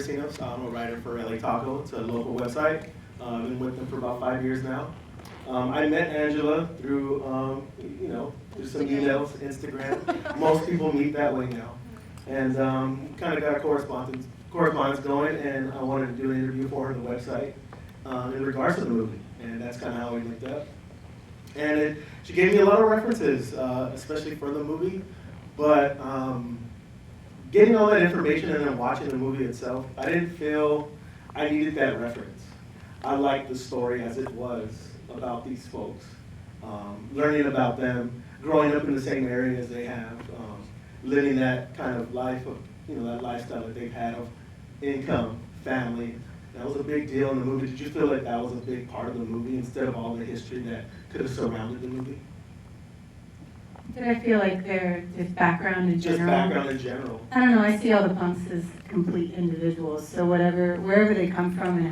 Montesinos. I'm a writer for LA Taco. It's a local website. I've been with them for about 5 years now. I met Angela through, through some emails, Instagram. Most people meet that way now. And kind of got a correspondence going, and I wanted to do an interview for her on the website in regards to the movie. And that's kind of how we linked up. And she gave me a lot of references, especially for the movie. But getting all that information and then watching the movie itself, I didn't feel I needed that reference. I liked the story as it was about these folks, learning about them, growing up in the same area as they have, living that kind of life of, that lifestyle that they've had of income, family. That was a big deal in the movie. Did you feel like that was a big part of the movie instead of all the history that could have surrounded the movie? Did I feel like they're just background in general? Just background in general. I don't know, I see all the punks as complete individuals. So wherever they come from and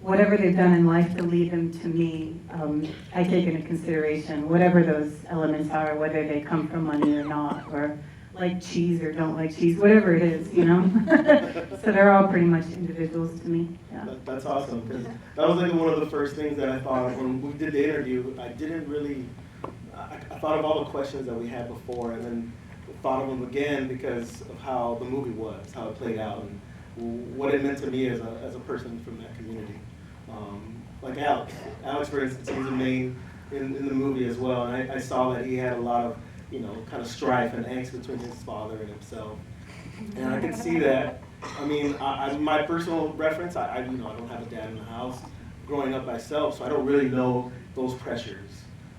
whatever they've done in life to lead them to me, I take into consideration whatever those elements are, whether they come from money or not, or like cheese or don't like cheese, whatever it is, So they're all pretty much individuals to me. Yeah. That's awesome, because that was like one of the first things that I thought of when we did the interview. I thought of all the questions that we had before, and then thought of them again because of how the movie was, how it played out, and what it meant to me as a person from that community. Like Alex, for instance, he was the main in the movie as well, and I saw that he had a lot of, kind of strife and angst between his father and himself, and I could see that. I mean, my personal reference, I don't have a dad in the house growing up myself, so I don't really know those pressures.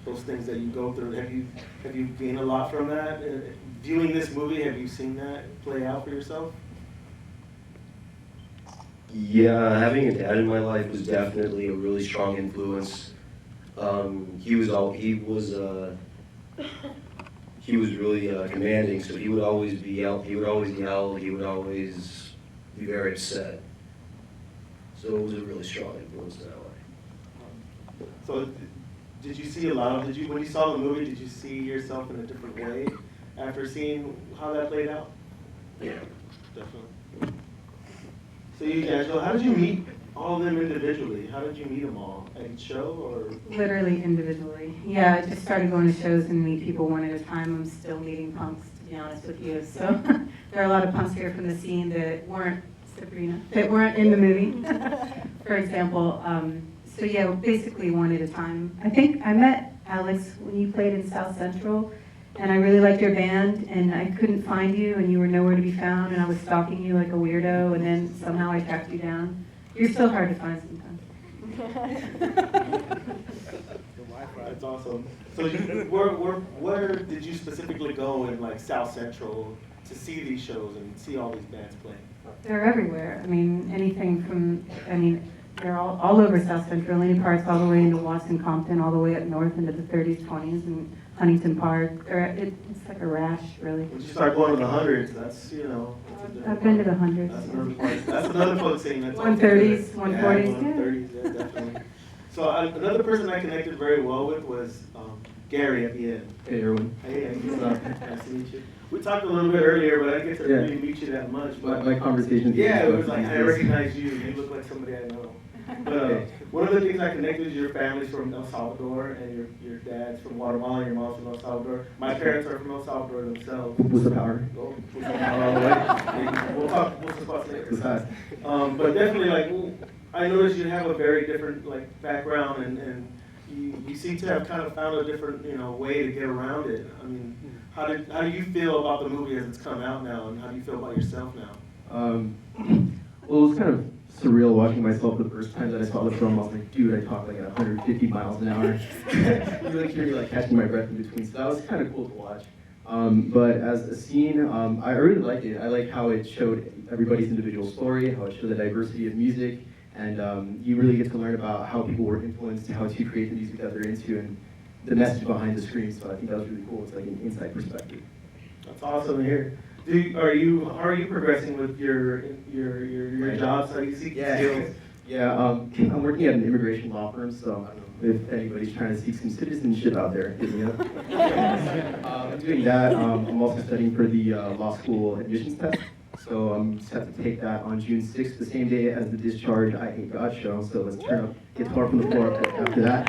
Those things that you go through. Have you gained a lot from that? Viewing this movie, have you seen that play out for yourself? Yeah, having a dad in my life was definitely a really strong influence. He was really commanding, so he would always yell. He would always be very upset. So it was a really strong influence in that way. So, did you see when you saw the movie, did you see yourself in a different way after seeing how that played out? Yeah. Definitely. So you, Angela, how did you meet all of them individually? How did you meet them all? At each show, or? Literally individually. Yeah, I just started going to shows and meet people one at a time. I'm still meeting punks, to be honest with you. So there are a lot of punks here from the scene that weren't in the movie, for example. So yeah, basically one at a time. I think I met Alex when you played in South Central, and I really liked your band, and I couldn't find you, and you were nowhere to be found, and I was stalking you like a weirdo, and then somehow I tracked you down. You're still hard to find sometimes. That's awesome. So where did you specifically go in like South Central to see these shows and see all these bands play? They're everywhere. I mean, they're all over South Central, Laney Park's all the way into Watson, Compton, all the way up north into the 30s, 20s, and Huntington Park. It's like a rash, really. When you start going to the hundreds, that's, I've been to the hundreds. That's another folk scene. 130s, 140s. Yeah, 130s, yeah, definitely. So another person I connected very well with was Gary at the end. Hey, Erwin. Hey, nice to meet you. We talked a little bit earlier, but I didn't get to really meet you that much. But my conversations. Yeah, it was like, I recognize you. You look like somebody I know. But one of the things I connected is your family's from El Salvador, and your dad's from Guatemala, and your mom's from El Salvador. My parents are from El Salvador themselves. Who's the power? We'll talk later. But definitely, I noticed you have a very different background, and you seem to have kind of found a different way to get around it. I mean, how do you feel about the movie as it's come out now, and how do you feel about yourself now? Well, it was kind of surreal watching myself the first time that I saw the film. I was like, dude, I talk like at 150 miles an hour. You really hear me catching my breath in between, so that was kind of cool to watch. But as a scene, I really liked it. I like how it showed everybody's individual story, how it showed the diversity of music, and you really get to learn about how people were influenced, how to create the music that they're into, and the message behind the screen. So I think that was really cool. It's like an inside perspective. That's awesome to hear. How are you progressing with your jobs? Are you seeking skills? Yeah, I'm working at an immigration law firm, so if anybody's trying to seek some citizenship out there, hit me up. I'm doing that. I'm also studying for the law school admissions test. So I'm set to take that on June 6th, the same day as the Discharge I Hate God show. So let's turn up guitar from the floor after that.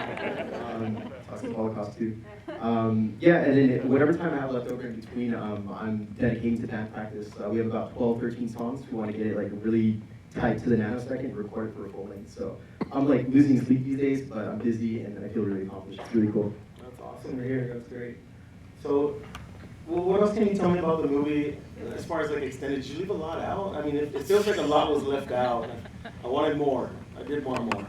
Talk some Holocaust too. Yeah, and then whatever time I have left over in between, I'm dedicating to band practice. We have about 12, 13 songs. We want to get it like really tight to the nanosecond, record it for a full length. So I'm like losing sleep these days, but I'm busy and I feel really accomplished. It's really cool. That's awesome to hear. That's great. So, well, what else can you tell me about the movie as far as like extended? Did you leave a lot out? I mean, it feels like a lot was left out. I wanted more. I did want more.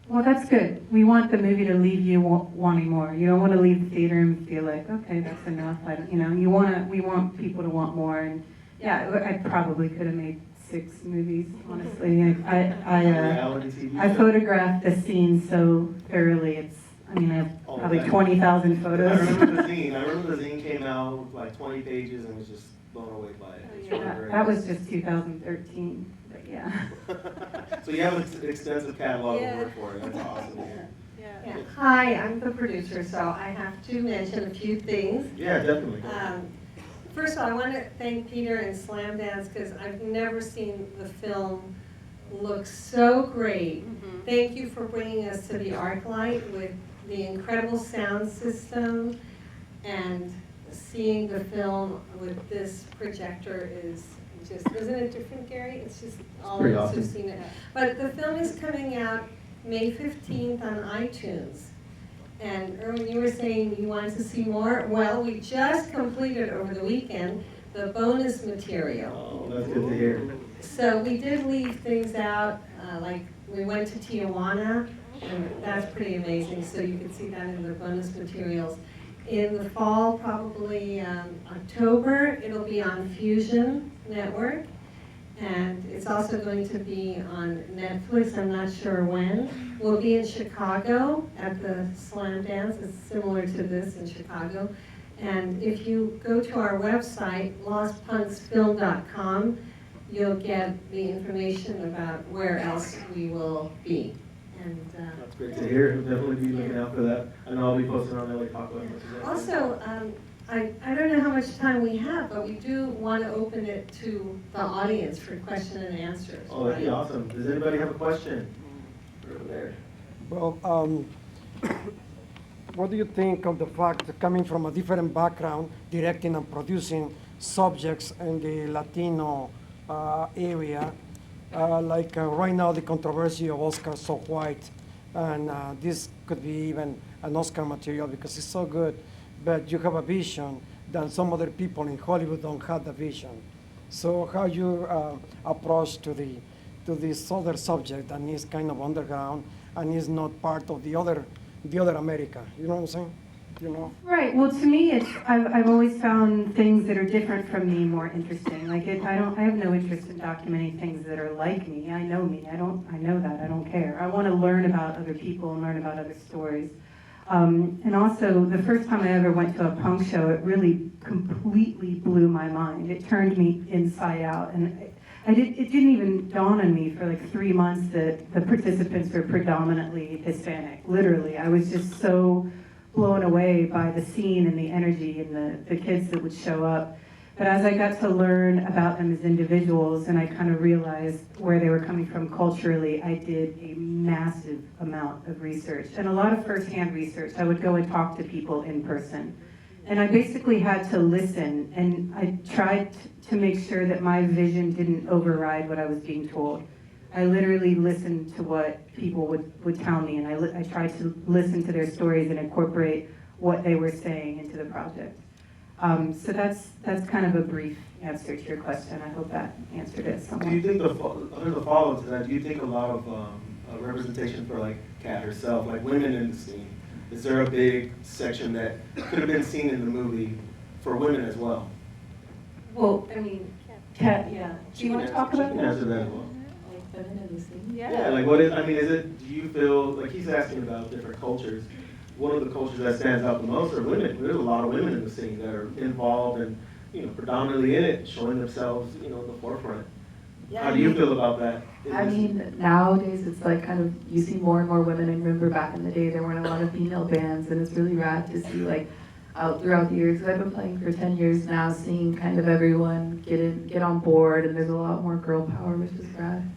Well, that's good. We want the movie to leave you wanting more. You don't want to leave the theater and feel like, okay, that's enough. We want people to want more. And yeah, I probably could have made 6 movies, honestly. I photographed the scene so thoroughly. I have probably 20,000 photos. I remember the zine. I remember the zine came out with like 20 pages and was just blown away by it. That was just 2013, but yeah. So you have an extensive catalog of work for it. That's awesome. Yeah. Hi, I'm the producer, so I have to mention a few things. Yeah, definitely. First of all, I want to thank Peter and Slamdance because I've never seen the film look so great. Thank you for bringing us to the ArcLight with the incredible sound system, and seeing the film with this projector is just, isn't it different, Gary? It's just all of us who've seen it. But the film is coming out May 15th on iTunes. And Erwin, you were saying you wanted to see more. Well, we just completed over the weekend the bonus material. Oh, that's good to hear. So we did leave things out, like we went to Tijuana, and that's pretty amazing. So you can see that in the bonus materials. In the fall, probably October, it'll be on Fusion Network. And it's also going to be on Netflix, I'm not sure when. We'll be in Chicago at the Slamdance. It's similar to this in Chicago. And if you go to our website, lostpunksfilm.com, you'll get the information about where else we will be. And that's great to hear. We'll definitely be looking out for that. I know I'll be posting on LA Taco. also, I don't know how much time we have, but we do want to open it to the audience for question and answers. Oh, that'd be awesome. Does anybody have a question? Over there. Well, what do you think of the fact that coming from a different background, directing and producing subjects in the Latino area, right now the controversy of Oscar so white, and this could be even an Oscar material because it's so good, but you have a vision that some other people in Hollywood don't have the vision. So how you approach to this other subject that is kind of underground and is not part of the other America. You know what I'm saying? You know? Right. Well, to me, I've always found things that are different from me more interesting. Like I have no interest in documenting things that are like me. I know me. I know that. I don't care. I want to learn about other people and learn about other stories. And also, the first time I ever went to a punk show, it really completely blew my mind. It turned me inside out, and it didn't even dawn on me for like 3 months that the participants were predominantly Hispanic. Literally, I was just so blown away by the scene and the energy and the kids that would show up. But as I got to learn about them as individuals and I kind of realized where they were coming from culturally, I did a massive amount of research and a lot of firsthand research. I would go and talk to people in person. And I basically had to listen, and I tried to make sure that my vision didn't override what I was being told. I literally listened to what people would tell me, and I tried to listen to their stories and incorporate what they were saying into the project. So that's kind of a brief answer to your question. I hope that answered it somewhat. Do you think, under the follow-up to that, do you think a lot of representation for like Kat herself, like women in the scene, is there a big section that could have been seen in the movie for women as well? Well, I mean, Kat, yeah. Do you want to talk about that? Answer that as well. Yeah. Like what is, I mean, do you feel, like he's asking about different cultures, one of the cultures that stands out the most are women. There's a lot of women in the scene that are involved and, predominantly in it, showing themselves, in the forefront. Yeah, How do you feel about that? I mean, nowadays it's like kind of, you see more and more women. I remember back in the day there weren't a lot of female bands, and it's really rad to see like out throughout the years. I've been playing for 10 years now, seeing kind of everyone get on board, and there's a lot more girl power, which is rad.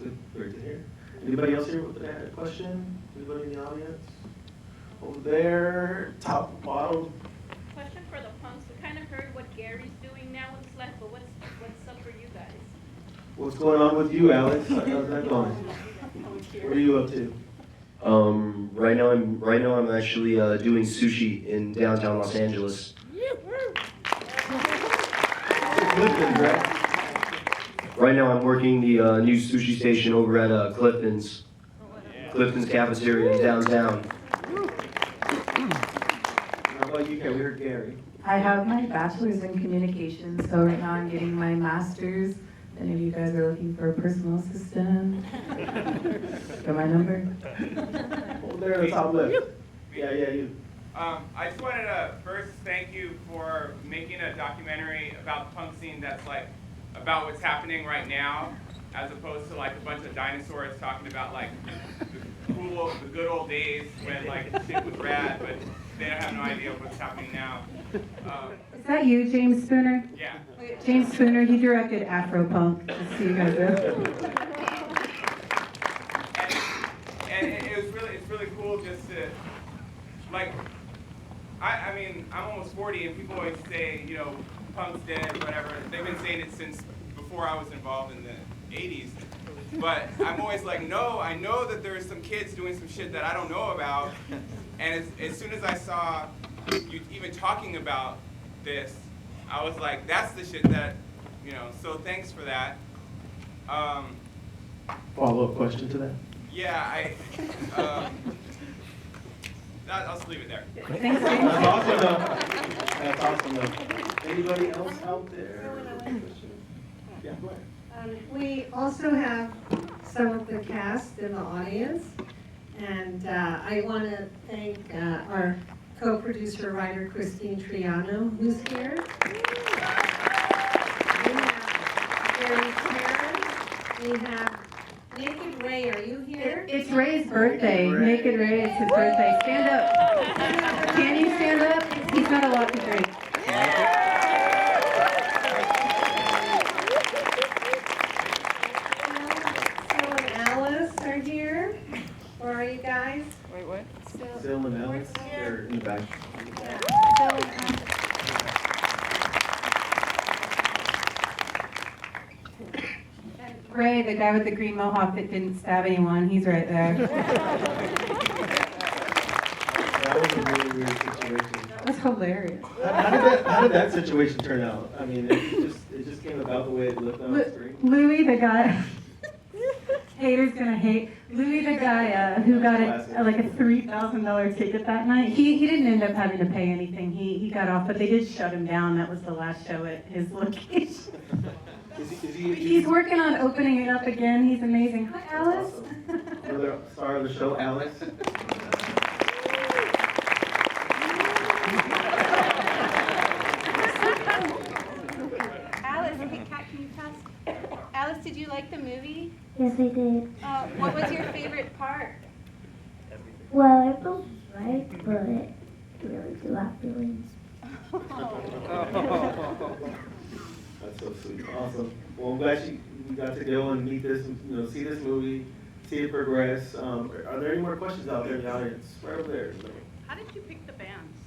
Good, great to hear. Anybody else here with a question? Anybody in the audience? Over there, top, bottom. Question for the punks. We kind of heard what Gary's doing now with Slack, but what's up for you guys? What's going on with you, Alex? How's that going? What are you up to? Right now I'm actually doing sushi in downtown Los Angeles. Clifton, right? Right now I'm working the new sushi station over at Clifton's cafeteria in downtown. How about you, Ken? We heard Gary. I have my bachelor's in communications, so right now I'm getting my master's. If any of you guys are looking for a personal assistant, got my number. Over there on the top left. Yeah, you. I just wanted to first thank you for making a documentary about the punk scene that's like about what's happening right now, as opposed to like a bunch of dinosaurs talking about like the good old days when like shit was rad, but they don't have no idea what's happening now. Is that you, James Spooner? Yeah. James Spooner, he directed Afropunk, just so you guys know. And it's really cool just to, like, I mean, I'm almost 40 and people always say, you know, punk's dead, whatever. They've been saying it since before I was involved in the 80s. But I'm always like, no, I know that there's some kids doing some shit that I don't know about. And as soon as I saw you even talking about this, I was like, that's the shit that, you know, so thanks for that. Follow-up question to that? Yeah, I'll just leave it there. Thanks, That's James. awesome though. That's awesome though. Anybody else out there? Yeah, go ahead. We also have some of the cast in the audience, and I want to thank our co-producer, writer Christine Triano, who's here. We have Gary Karen. We have Naked Ray. Are you here? It's Ray's birthday. Naked Ray, it's his birthday. Stand up. Can you stand up? He's not allowed to drink. Phil and Alice are here. Where are you guys? Phil and Alex, they're in the back. Phil and Alice. Ray, the guy with the green mohawk that didn't stab anyone, he's right there. That was a really weird situation. That's hilarious. How did that situation turn out? I mean, it just came about the way it looked on the screen. Louis, the guy, haters gonna hate. Louis, the guy who got like a $3,000 ticket that night, he didn't end up having to pay anything. He got off, but they did shut him down. That was the last show at his location. He's working on opening it up again. He's amazing. Hi, Alice. Another star of the show, Alex. Alice, can you pass? Alice, did you like the movie? Yes, I did. What was your favorite part? Well, I both right, but I really do have feelings. That's so sweet. Awesome. Well, I'm glad you got to go and meet this, see this movie, see it progress. Are there any more questions out there in the audience? Right over there. How did you pick the bands?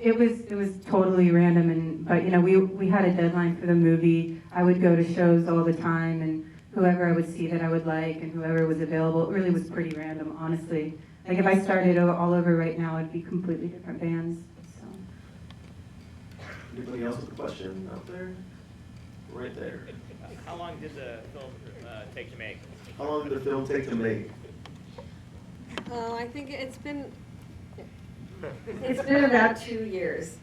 It was totally random, but we had a deadline for the movie. I would go to shows all the time, and whoever I would see that I would like, and whoever was available, it really was pretty random, honestly. Like if I started all over right now, it'd be completely different bands. So. Anybody else with a question out there? Right there. How long did the film take to make? How long did the film take to make? Oh, I think it's been about 2 years.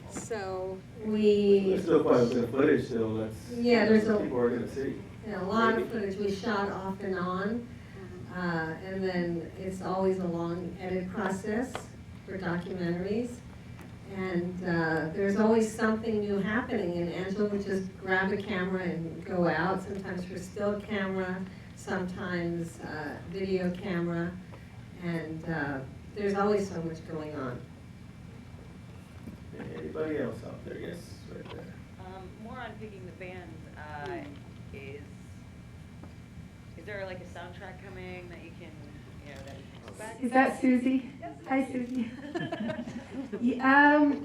So There's still quite a bit of footage still that's people are gonna see. a lot of footage we shot off and on. And then it's always a long edit process for documentaries. And there's always something new happening, and Angela would just grab a camera and go out, sometimes for still camera, sometimes video camera. And there's always so much going on. Anybody else out there? Yes, right there. More on picking the band, is there like a soundtrack coming that you can, that you can expect? Is that Susie? Hi, Susie.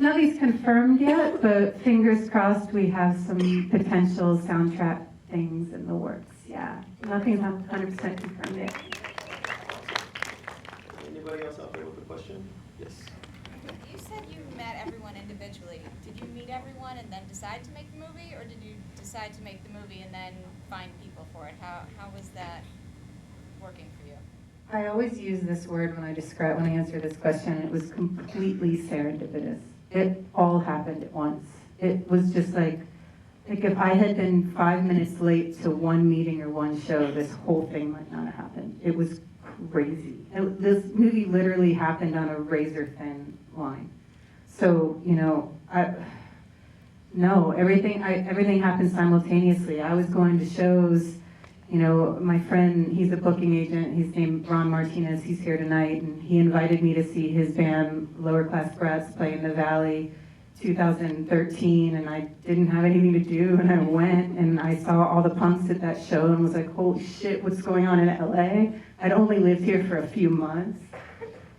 Nothing's confirmed yet, but fingers crossed we have some potential soundtrack things in the works. Yeah, nothing's 100% confirmed yet. Anybody else out there with a question? Yes. You said you met everyone individually. Did you meet everyone and then decide to make the movie, or did you decide to make the movie and then find people for it? How was that working for you? I always use this word when I answer this question. It was completely serendipitous. It all happened at once. It was just like if I had been 5 minutes late to one meeting or one show, this whole thing might not have happened. It was crazy. This movie literally happened on a razor thin line. So, everything happened simultaneously. I was going to shows, my friend, he's a booking agent, he's named Ron Martinez, he's here tonight, and he invited me to see his band, Lower Class Brats, play in the Valley 2013, and I didn't have anything to do, and I went, and I saw all the punks at that show, and was like, holy shit, what's going on in LA? I'd only lived here for a few months.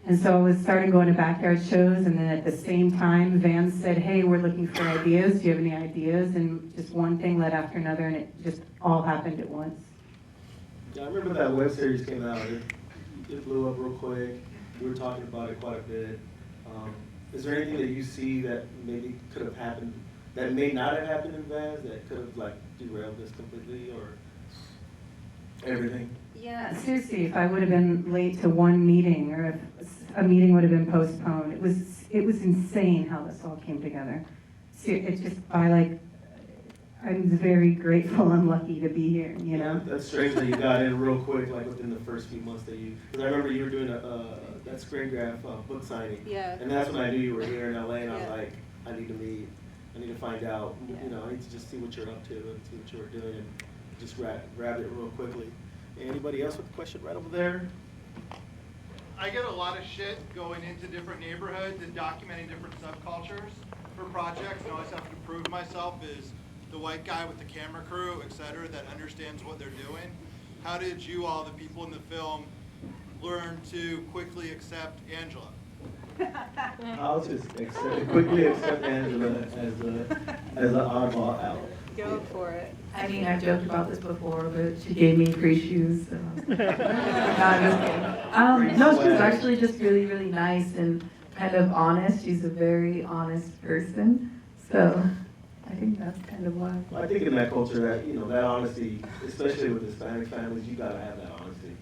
And so I started going to backyard shows, and then at the same time, Vans said, hey, we're looking for ideas. Do you have any ideas? And just one thing led after another, and it just all happened at once. Yeah, I remember that web series came out. It blew up real quick. We were talking about it quite a bit. Is there anything that you see that maybe could have happened, that may not have happened in Vans, that could have derailed this completely, or everything? Yeah, seriously, if I would have been late to one meeting, or if a meeting would have been postponed, it was insane how this all came together. It's just I'm very grateful and lucky to be here, That's strange that you got in real quick, within the first few months because I remember you were doing that screen graph book signing. Yeah. And that's when I knew you were here in LA, and I was like, I need to meet, I need to find out, I need to just see what you're up to and see what you were doing, and just grab it real quickly. Anybody else with a question right over there? I get a lot of shit going into different neighborhoods and documenting different subcultures for projects, and I always have to prove myself as the white guy with the camera crew, etc., that understands what they're doing. How did you all, the people in the film, learn to quickly accept Angela? I'll just quickly accept Angela as an oddball out. Go for it. I mean, I've joked about this before, but she gave me free shoes. So. No, I'm just kidding. No, she's actually just really, really nice and kind of honest. She's a very honest person. So I think that's kind of why. Well, I think in that culture that honesty, especially with Hispanic families, you gotta have that honesty.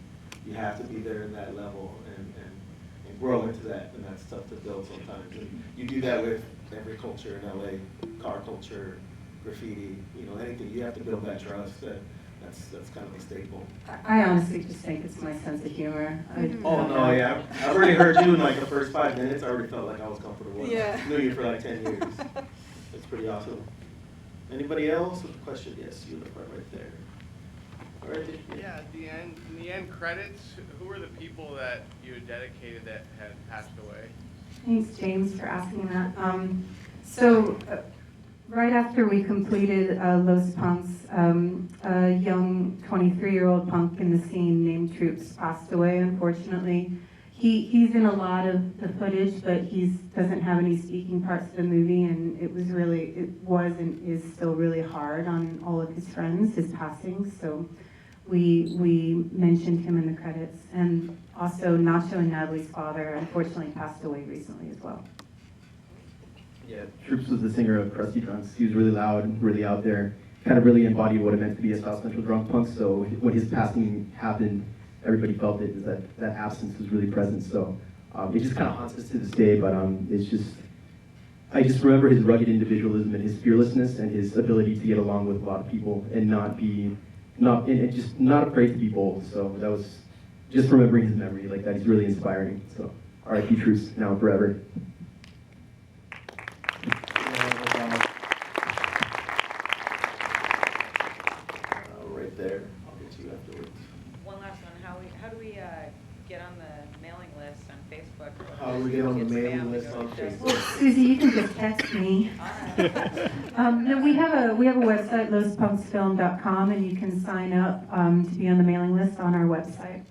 You have to be there in that level and grow into that, and that's tough to build sometimes. And you do that with every culture in LA, car culture, graffiti, anything. You have to build that trust. That's kind of a staple. I honestly just think it's my sense of humor. I've already heard you in the first 5 minutes. I already felt like I was comfortable. Yeah. I knew you for 10 years. It's pretty awesome. Anybody else with a question? Yes, you in the front right there. All right. Yeah, at the end, in the end credits, who were the people that you had dedicated that had passed away? Thanks, James, for asking that. Right after we completed Los Punks, a young 23-year-old punk in the scene named Troops passed away, unfortunately. He's in a lot of the footage, but he doesn't have any speaking parts of the movie, and it was and is still really hard on all of his friends, his passing, so we mentioned him in the credits. And also Nacho and Natalie's father unfortunately passed away recently as well. Yeah, Troops was the singer of Krusty Drunks. He was really loud, really out there, kind of really embodied what it meant to be a South Central drunk punk. So when his passing happened, everybody felt it, is that absence was really present. So it just kind of haunts us to this day, but I just remember his rugged individualism and his fearlessness and his ability to get along with a lot of people and just not afraid to be bold. So that was just remembering his memory like that. He's really inspiring. So R.I.P. Troops, now and forever. Right there. I'll get you afterwards. One last one. How do we get on the mailing list on Facebook? How do we get on the Get mailing spam list to go on to shows? Well, Susie, you can just text me. No, we have a website, lospunksfilm.com, and you can sign up to be on the mailing list on our website.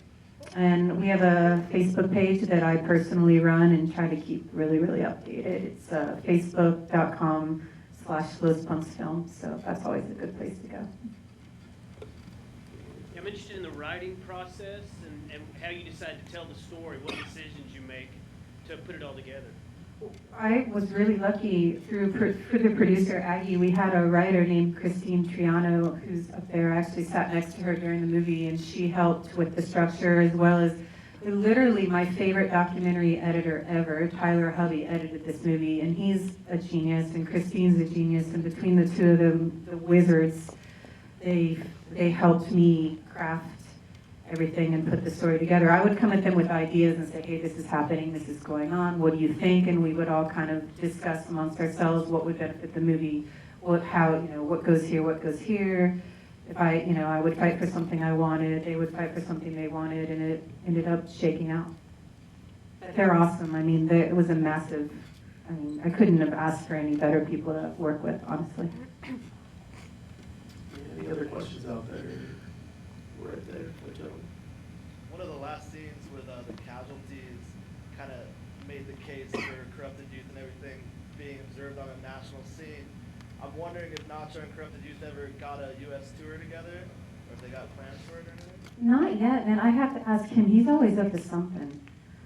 And we have a Facebook page that I personally run and try to keep really, really updated. It's facebook.com/lospunksfilm, so that's always a good place to go. I'm interested in the writing process and how you decide to tell the story, what decisions you make to put it all together. I was really lucky through the producer Aggie. We had a writer named Christine Triano who's up there. I actually sat next to her during the movie, and she helped with the structure as well as literally my favorite documentary editor ever, Tyler Hubby, edited this movie, and he's a genius, and Christine's a genius, and between the two of them, the wizards, they helped me craft everything and put the story together. I would come at them with ideas and say, hey, this is happening, this is going on, what do you think? And we would all kind of discuss amongst ourselves what would benefit the movie, what goes here, what goes here. If I would fight for something I wanted, they would fight for something they wanted, and it ended up shaking out. But they're awesome. I mean, it was a massive, I couldn't have asked for any better people to work with, honestly. Any other questions out there? Right there, Joe. One of the last scenes where the casualties kind of made the case for corrupted youth and everything being observed on a national scene. I'm wondering if Nacho and Corrupted Youth ever got a U.S. tour together, or if they got plans for it or anything? Not yet, and I have to ask him. He's always up to something.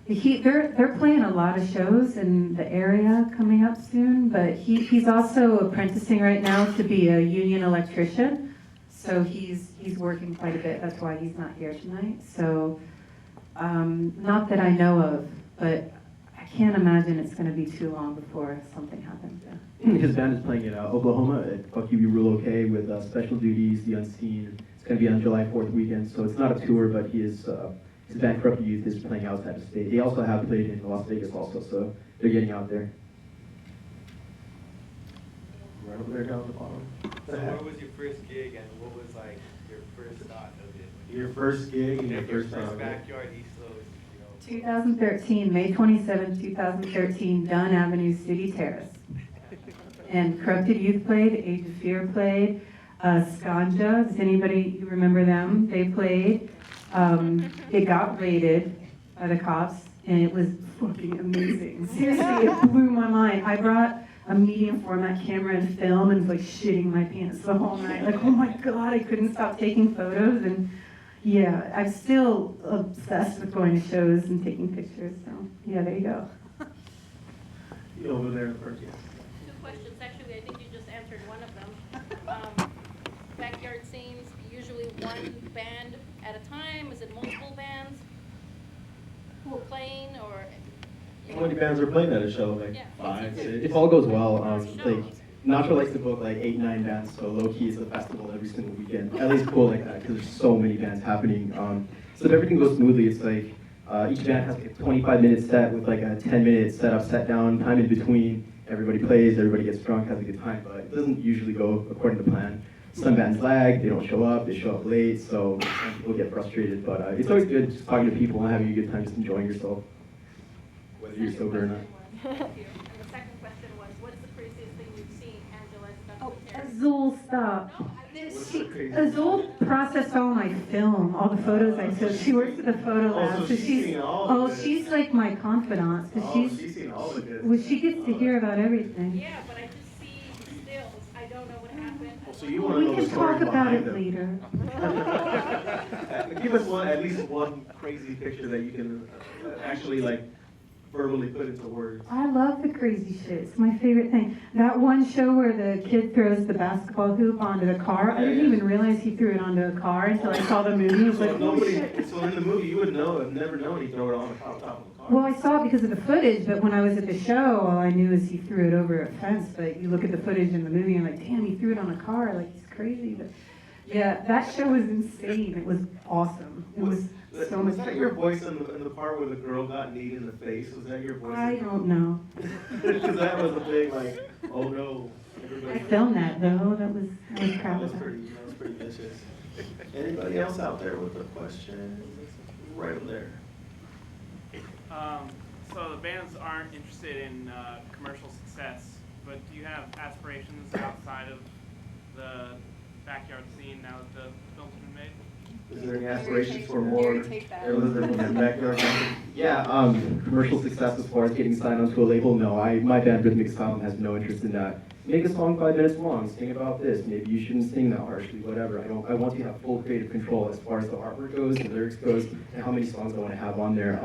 They're playing a lot of shows in the area coming up soon, but he's also apprenticing right now to be a union electrician. So he's working quite a bit. That's why he's not here tonight. So not that I know of, but I can't imagine it's going to be too long before something happens. Yeah. His band is playing in Oklahoma at Fuck You, We Rule OK with Special Duties, The Unseen. It's going to be on July 4th weekend, so it's not a tour, but his band Corrupted Youth is playing outside the state. They also have played in Las Vegas also, so they're getting out there. Right over there down the bottom. So where was your first gig, and what was like your first thought of it? Your first gig and your first backyard East Los, 2013, May 27, 2013, Dunn Avenue, City Terrace. And Corrupted Youth played, Age of Fear played, Skanja, does anybody remember them? They played. It got raided by the cops, and it was fucking amazing. Seriously, it blew my mind. I brought a medium format camera and film and was like shitting my pants the whole night. Like, oh my God, I couldn't stop taking photos. And yeah, I'm still obsessed with going to shows and taking pictures. So yeah, there you go. You over there in the first, yeah. Two questions, actually, I think you just answered one of them. Backyard scenes, usually one band at a time? Is it multiple bands who are playing, or? How many bands are playing at a show? Like Yeah. 5, 6? If all goes well, Nacho likes to book like 8, 9 bands, so low-key is a festival every single weekend. At least cool like that, because there's so many bands happening. So if everything goes smoothly, it's like each band has like a 25-minute set with like a 10-minute setup, set down, time in between. Everybody plays, everybody gets drunk, has a good time, but it doesn't usually go according to plan. Some bands lag, they don't show up, they show up late, so some people get frustrated, but it's always good just talking to people and having a good time, just enjoying yourself, whether you're sober or not. And the second question was, what's the craziest thing you've seen Angela's done with Terry? Azul, stop. Azul processed all my film, all the photos I took. She works at the photo lab, so she's like my confidant. So she's seen all the good. Well, she gets to hear about everything. Yeah, but I just see stills. I don't know what happened. So you want to We know the can story talk about behind it them. later. Give us at least one crazy picture that you can actually like verbally put into words. I love the crazy shit. It's my favorite thing. That one show where the kid throws the basketball hoop onto the car, I didn't even realize he threw it onto a car until I saw the movie. I was like, oh shit. So in the movie, you would never know he threw it on the top of the car. Well, I saw it because of the footage, but when I was at the show, all I knew is he threw it over a fence. But you look at the footage in the movie, and I'm like, damn, he threw it on a car. Like, he's crazy. But yeah, that show was insane. It was awesome. It was so much Was that your voice in the part where the girl got kneed in the face? Was that your voice? I don't know. Because that was a big like, oh no. I filmed that though. I was proud of that. That was pretty vicious. Anybody else out there with a question? Right over there. So the bands aren't interested in commercial success, but do you have aspirations outside of the backyard scene now that the film's been made? Is there any aspirations for more Elizabeth in the backyard? Yeah, commercial success as far as getting signed onto a label, no. My band Rhythmic Asylum has no interest in that. Make a song 5 minutes long, sing about this, maybe you shouldn't sing that harshly, whatever. I want to have full creative control as far as the artwork goes, the lyrics goes, and how many songs I want to have on there.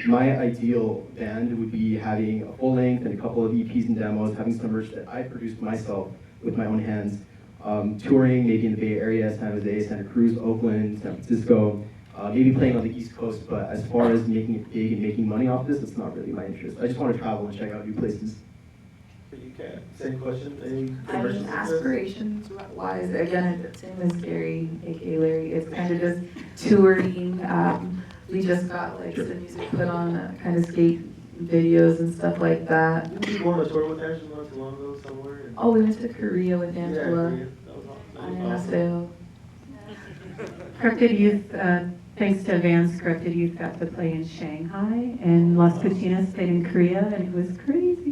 My ideal band would be having a full length and a couple of EPs and demos, having some merch that I produced myself with my own hands, touring maybe in the Bay Area, San Jose, Santa Cruz, Oakland, San Francisco, maybe playing on the East Coast, but as far as making it big and making money off this, it's not really my interest. I just want to travel and check out new places. Okay, same question, any I mean, aspirations wise, again, same as Gary, aka Larry, it's kind of just touring. We just got like some music put on, kind of skate videos and stuff like that. Didn't you go on a tour with Angela not too long ago somewhere? Oh, we went to Korea with Angela. Yeah, that was awesome. On Aseo. Corrupted Youth, thanks to Vans, Corrupted Youth got to play in Shanghai, and Las Cocinas stayed in Korea, and it was crazy.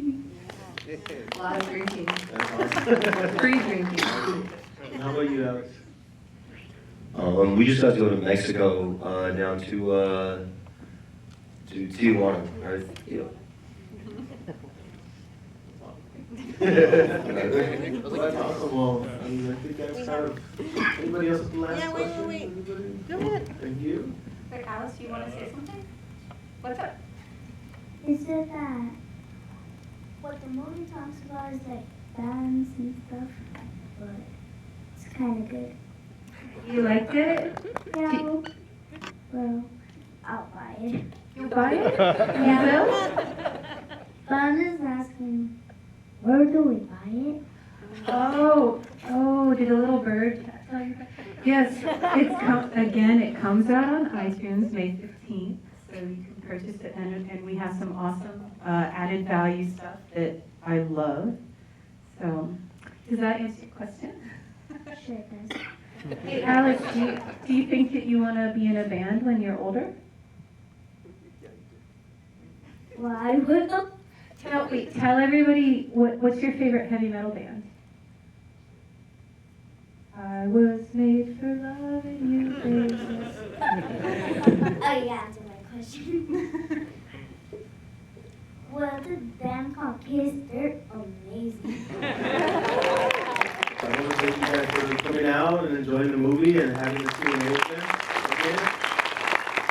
A lot of drinking. Awesome. Free drinking. How about you, Alex? We just got to go to Mexico, down to Tijuana, right? Yeah. Well, that's awesome. Well, I mean, I think that's kind of, anybody else with the last question? wait. Go ahead. Thank you. Wait, Alice, do you want to say something? What's up? It said that what the movie talks about is like bands and stuff, but it's kind of good. You liked it? Yeah, well, I'll buy it. You'll buy it? Yeah. You will? But I'm just asking, where do we buy it? Oh, did a little bird tell you that? Yes, it comes out on iTunes May 15th, so you can purchase it, and we have some awesome added value stuff that I love. So, does that answer your question? Sure it does. Hey, Alex, do you think that you want to be in a band when you're older? Well, I would. Tell everybody, what's your favorite heavy metal band? I was made for loving you, baby. Oh, yeah, answer my question. Well, the band called Kiss, they're amazing. I want to thank you guys for coming out and enjoying the movie and having the Q&A with them. Again,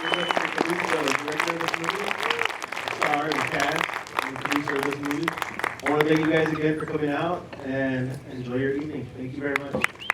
give us the producer of the director of this movie, star and cast, and the producer of this movie. I want to thank you guys again for coming out and enjoy your evening. Thank you very much.